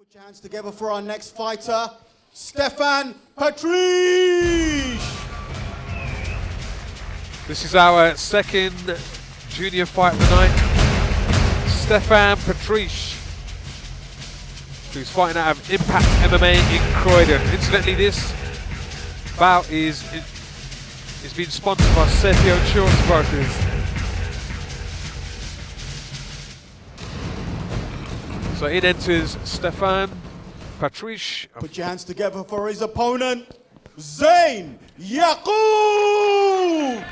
Put your hands together for our next fighter, Stephan Patriche. This is our second junior fight of the night. Stephan Patriche, who's fighting out of Impact MMA in Croydon. Incidentally, this bout is being sponsored by Sergio Insurance Brokers. So in enters Stephan Patriche. Put your hands together for his opponent, Zain, Yaqoob.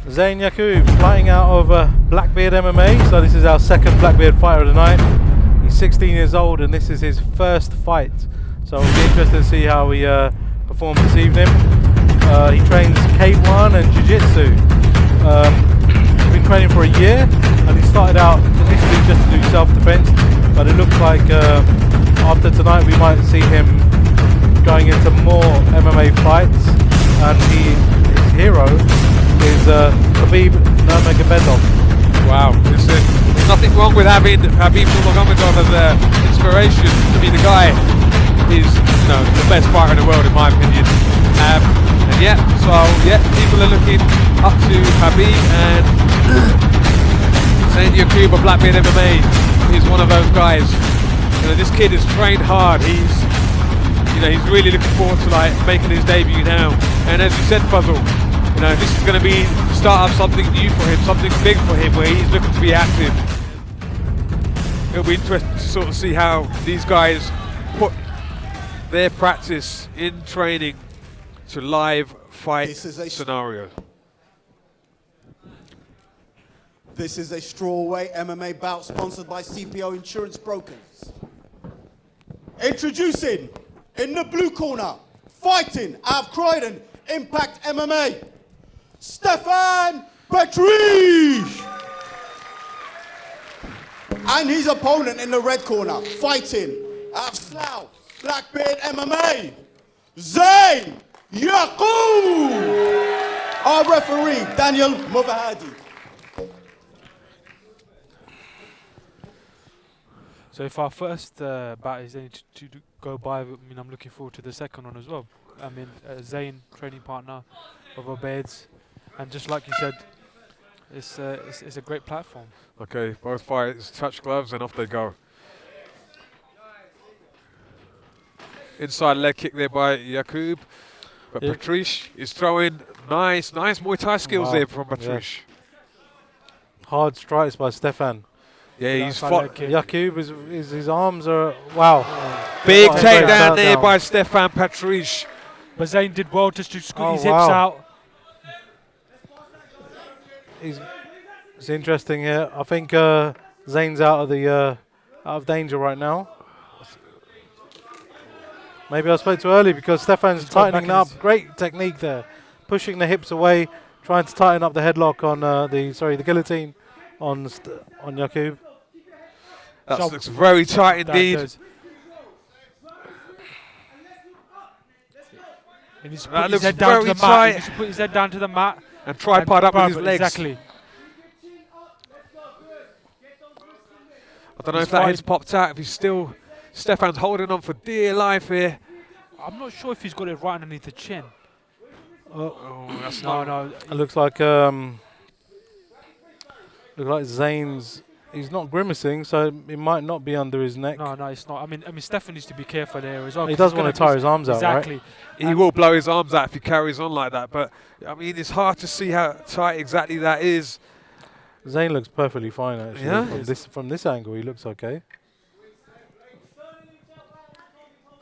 Zain Yaqoob fighting out of Blackbeard MMA. So this is our second Blackbeard fighter of the night. He's 16 years old and this is his first fight. So it'll be interesting to see how he performs this evening. He trains K1 and Jiu-Jitsu. He's been training for a year and he started out initially just to do self-defense, but it looks like after tonight we might see him going into more MMA fights, and his hero is Khabib Nurmagomedov. Wow, there's nothing wrong with having Khabib Nurmagomedov as an inspiration. To be the guy is the best fighter in the world in my opinion. And people are looking up to Khabib, and Zain Yaqoob of Blackbeard MMA is one of those guys. This kid has trained hard. He's really looking forward to making his debut now. And as you said, Fuzzle, this is going to be the start of something new for him, something big for him, where he's looking to be active. It'll be interesting to sort of see how these guys put their practice in training to live fight scenario. This is a strawweight MMA bout sponsored by CPO Insurance Brokers. Introducing, in the blue corner, fighting out of Croydon, Impact MMA, Stephan Patriche. And his opponent in the red corner, fighting out of Slough, Blackbeard MMA, Zain Yaqoob. Our referee, Daniel Movahadi. So if our first bout is to go by, I'm looking forward to the second one as well. Zain, training partner of Obaid's, and just like you said, it's a great platform. Okay, both fighters touch gloves and off they go. Inside leg kick there by Yaqoob, but Patriche is throwing nice Muay Thai skills there from Patriche. Yeah. Hard strikes by Stephan. Yeah, he's fought. Yaqoob his arms are wow. Big takedown there by Stephan Patriche. But Zain did well just to squeeze his hips out. It's interesting here. I think Zain's out of danger right now. Maybe I spoke too early because Stephan's tightening up. Great technique there, pushing the hips away, trying to tighten up the headlock on the guillotine on Yaqoob. That looks very tight indeed. And he's that looks very tight. He needs to put his head down to the mat and tripod up with his legs. Exactly. I don't know if that head's popped out. If he's still, Stephan's holding on for dear life here. I'm not sure if he's got it right underneath the chin. That's no. It looks like Zain's. He's not grimacing, so it might not be under his neck. No, it's not. Stephan needs to be careful there as well. He does want to tire his arms out, exactly. Right? He will blow his arms out if he carries on like that. But it's hard to see how tight exactly that is. Zain looks perfectly fine actually. Yeah. From this angle, he looks okay.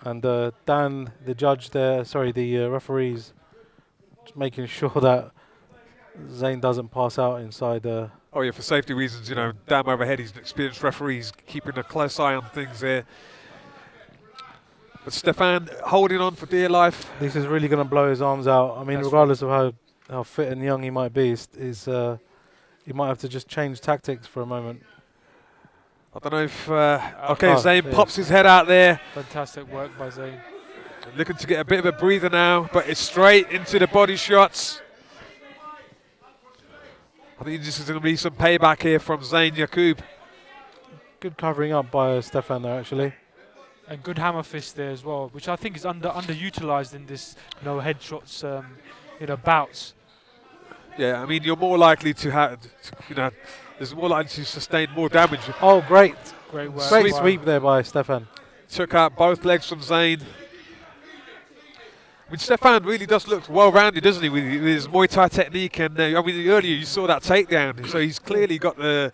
And Dan, the judge there, the referees, just making sure that Zain doesn't pass out inside. Oh yeah, for safety reasons, damn overhead. He's an experienced referee. He's keeping a close eye on things there. But Stephan holding on for dear life. This is really going to blow his arms out. Regardless of how fit and young he might be, he might have to just change tactics for a moment. I don't know if... Zain pops his head out there. Fantastic work by Zain. Looking to get a bit of a breather now, but it's straight into the body shots. I think this is going to be some payback here from Zain Yaqoob. Good covering up by Stephan there, actually. And good hammer fist there as well, which I think is underutilized in this, headshots, bouts. Yeah, I mean, you're more likely to have, there's more likely to sustain more damage. Oh, great. Great work. Great sweep there by Stephan. Took out both legs from Zain. I mean, Stephan really does look well-rounded, doesn't he, with his Muay Thai technique? And earlier you saw that takedown, so he's clearly got the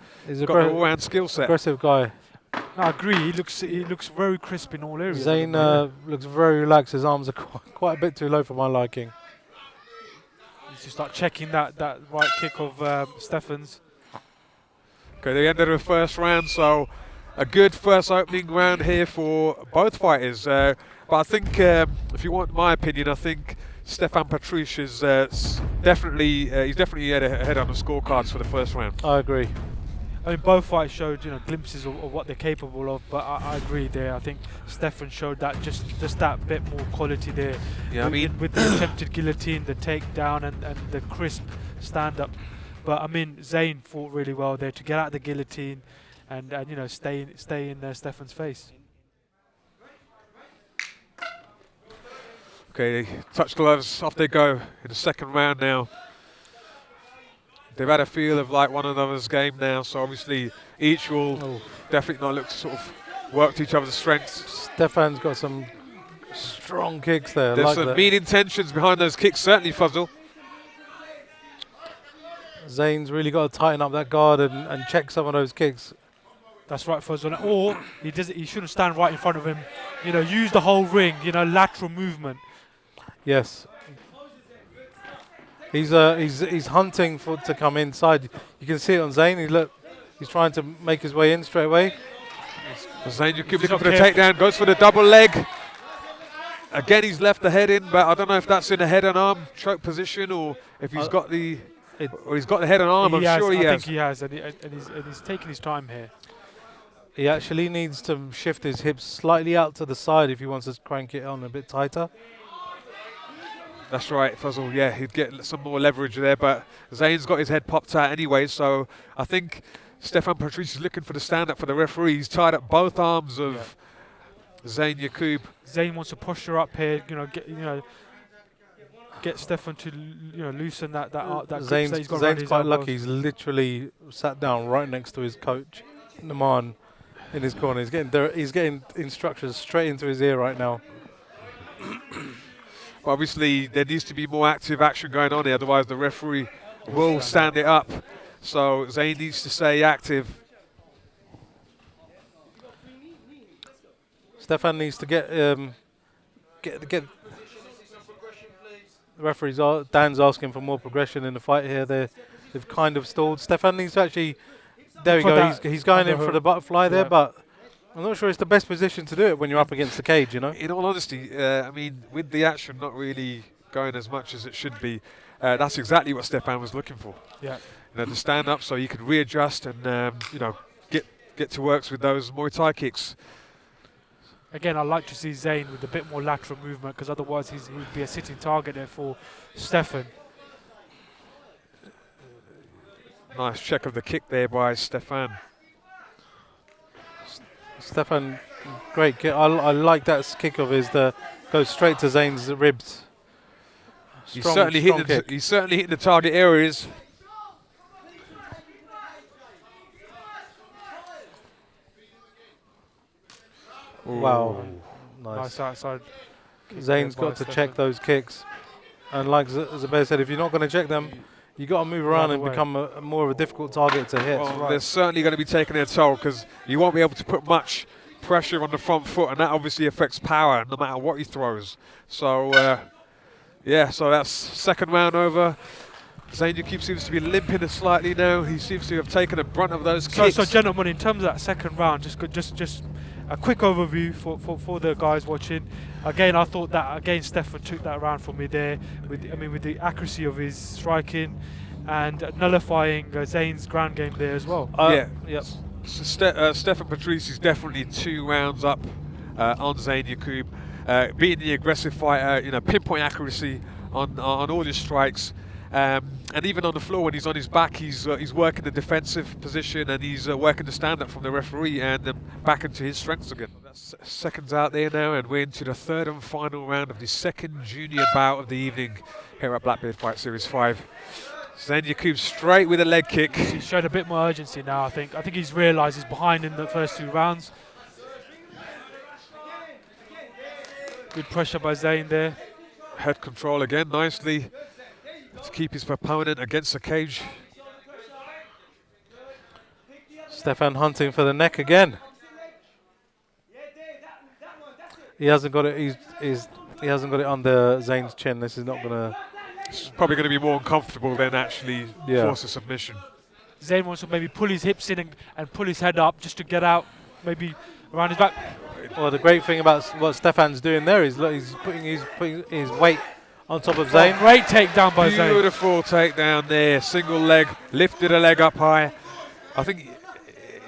all-round skill set. Aggressive guy. No, I agree. He looks very crisp in all areas. Zain looks very relaxed. His arms are quite a bit too low for my liking. He's just like checking that right kick of Stephan's. Okay, the end of the first round, so a good first opening round here for both fighters. But I think, if you want my opinion, I think Stephan Patriche is definitely ahead on the scorecards for the first round. I agree. I mean, both fights showed glimpses of what they're capable of, but I agree there. I think Stephan showed that just that bit more quality there. Yeah, with the attempted guillotine, the takedown, and the crisp stand-up. But I mean, Zain fought really well there to get out the guillotine and stay in Stephan's face. Okay, touch gloves, off they go in the second round now. They've had a feel of like one another's game now, so obviously each will definitely not look to sort of work to each other's strengths. Stephan's got some strong kicks there. There's some mean intentions behind those kicks, certainly, Fuzzle. Zain's really got to tighten up that guard and check some of those kicks. That's right, Fuzzle. Or he shouldn't stand right in front of him. Use the whole ring. Lateral movement. Yes. He's hunting to come inside. You can see it on Zain. He's trying to make his way in straight away. Zain looking for the takedown, goes for the double leg. Again, he's left the head in, but I don't know if that's in a head and arm choke position or if he's got the head and arm. I'm sure he has. I think he has, and he's taking his time here. He actually needs to shift his hips slightly out to the side if he wants to crank it on a bit tighter. That's right, Fuzzle. Yeah, he'd get some more leverage there, but Zain's got his head popped out anyway, so I think Stephan Patriche is looking for the stand-up for the referee. He's tied up both arms of Zain Yaqoob. Zain wants to posture up here, get Stephan to loosen that Zain's, that he's got Zain's quite elbows. lucky. He's literally sat down right next to his coach, Naman, in his corner. He's getting instructions straight into his ear right now. Obviously, there needs to be more active action going on here, otherwise the referee will stand it up. So Zain needs to stay active. Stephan needs to get the referees. Dan's asking for more progression in the fight here. They've kind of stalled. Stephan needs to actually. There we go. He's going in for the butterfly there, but I'm not sure it's the best position to do it when you're up against the cage, In all honesty, I mean, with the action not really going as much as it should be, that's exactly what Stephan was looking for. Yeah. To stand up so he could readjust and, get to works with those Muay Thai kicks. Again, I'd like to see Zain with a bit more lateral movement because otherwise he'd be a sitting target there for Stephan. Nice check of the kick there by Stephan. Stephan, great kick. I like that kick of his that goes straight to Zain's ribs. He's certainly hitting the target areas. Ooh. Wow, nice outside. Zain's got to check those kicks, and like Zubair said, if you're not going to check them, you got to move around and become more of a difficult target to hit. Well, they're certainly going to be taking their toll because you won't be able to put much pressure on the front foot, and that obviously affects power no matter what he throws. So, so that's second round over. Zain Yaqoob seems to be limping slightly now. He seems to have taken the brunt of those kicks. So gentlemen, in terms of that second round, just a quick overview for the guys watching. Again, I thought that Stephan took that round for me there with the accuracy of his striking and nullifying Zain's ground game there as well. Yep. So Stephan Patriche is definitely 2 rounds up on Zain Yaqoob, being the aggressive fighter, pinpoint accuracy on all his strikes, And even on the floor, when he's on his back, he's working the defensive position, and he's working the stand-up from the referee, and back into his strengths again. That's seconds out there now, and we're into the third and final round of the second junior bout of the evening here at Blackbeard Fight Series 5. Zain Yaqoob straight with a leg kick. He showed a bit more urgency now, I think. I think he's realised he's behind in the first 2 rounds. Good pressure by Zain there. Head control again, nicely, to keep his opponent against the cage. Stephan hunting for the neck again. He hasn't got it. He hasn't got it under Zain's chin. This is not gonna. It's probably going to be more uncomfortable than actually force a submission. Zain wants to maybe pull his hips in and pull his head up just to get out, maybe around his back. Well, the great thing about what Stephan's doing there is, look, he's putting his weight on top of Zain. Great takedown by Zain. Beautiful takedown there. Single leg, lifted a leg up high. I think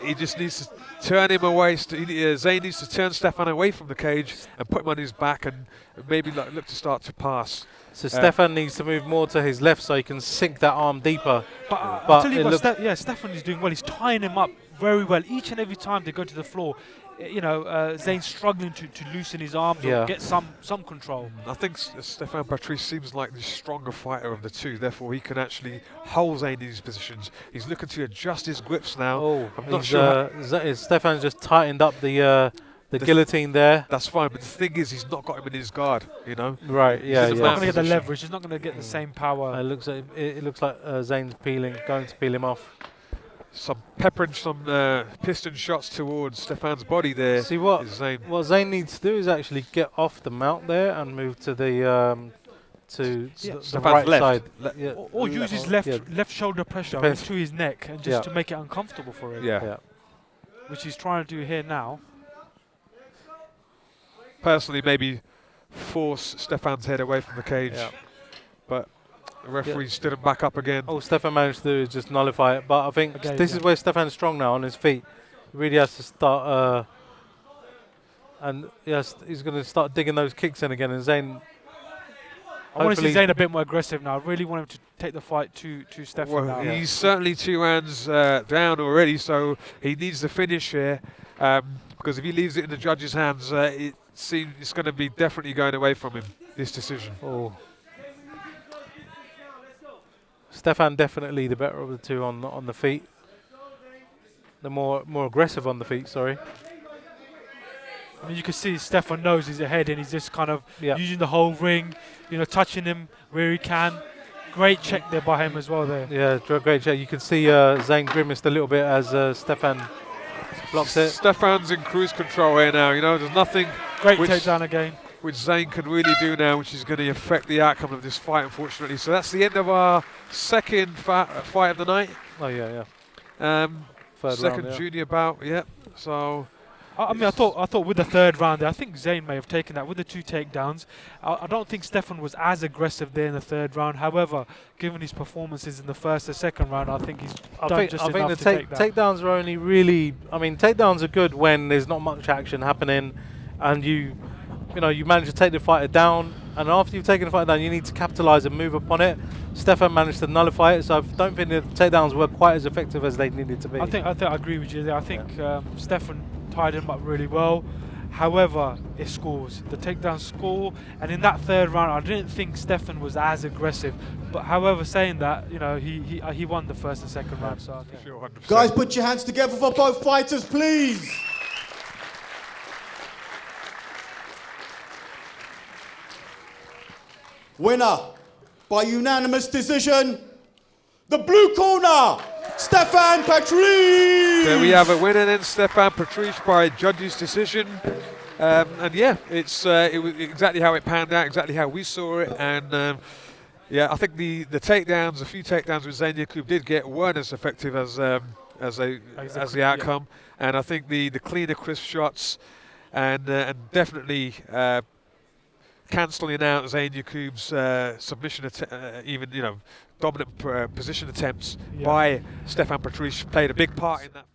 he just needs to turn him away. Zain needs to turn Stephan away from the cage and put him on his back, and maybe look to start to pass. So Stephan needs to move more to his left so he can sink that arm deeper. But I'll tell you what, Stephan is doing well. He's tying him up very well. Each and every time they go to the floor, you know, Zain's struggling to loosen his arms or get some control. I think Stephan Patriche seems like the stronger fighter of the two. Therefore, he can actually hold Zain in these positions. He's looking to adjust his grips now. Oh, I'm not sure. Stephan's just tightened up the guillotine there. That's fine, but the thing is, he's not got him in his guard. You know. Right. Yeah. He's not going to get the leverage. He's not going to get the same power. It looks like Zain's going to peel him off. Some peppering some piston shots towards Stephan's body there. See what Zain needs to do is actually get off the mount there and move to the right left. side. Or use his left shoulder pressure into his neck and just to make it uncomfortable for him. Yeah. Which he's trying to do here now. Personally, maybe force Stephan's head away from the cage, but the referee stood him back up again. All Stephan managed to do is just nullify it, but I think this is where Stephan's strong now on his feet. He really has to start, and he's going to start digging those kicks in again. And Zain, I want to see Zain a bit more aggressive now. I really want him to take the fight to Stephan now. He's certainly 2 rounds down already, so he needs to finish here, because if he leaves it in the judge's hands, it's going to be definitely going away from him, this decision. Oh. Stephan definitely the better of the two on the feet. The more aggressive on the feet, sorry. I mean, you can see Stephan knows he's ahead and he's just kind of using the whole ring, you know, touching him where he can. Great check there by him as well there. Yeah, great check. You can see Zain grimaced a little bit as Stephan blocks it. Stephan's in cruise control here now, you know, there's nothing. Great takedown again. Which Zain can really do now, which is going to affect the outcome of this fight, unfortunately. So that's the end of our second fight of the night. Oh, yeah. Third second round, junior bout, So, I mean, I thought with the third round there, I think Zain may have taken that with the 2 takedowns. I don't think Stephan was as aggressive there in the third round. However, given his performances in the first and second round, I think he's done just enough to take that. Takedowns are only really, I mean, takedowns are good when there's not much action happening, and you manage to take the fighter down, and after you've taken the fighter down, you need to capitalise and move upon it. Stephan managed to nullify it, so I don't think the takedowns were quite as effective as they needed to be. I think I agree with you there. I think Stephan tied him up really well. However, it scores. The takedown score, and in that third round, I didn't think Stephan was as aggressive. But however, saying that, you know, he won the first and second round. So I think. Sure, 100%. Guys, put your hands together for both fighters, please. Winner by unanimous decision, the blue corner, Stephan Patriche. There we have a winner then, Stephan Patriche by judge's decision. And yeah, it was exactly how it panned out, exactly how we saw it. And yeah, I think the takedowns, a few takedowns with Zain Yaqoob did get weren't as effective as the outcome. And I think the cleaner, crisp shots and definitely cancelling out Zain Yaqoob's submission, even dominant position attempts by Stephan Patriche played a big part in that.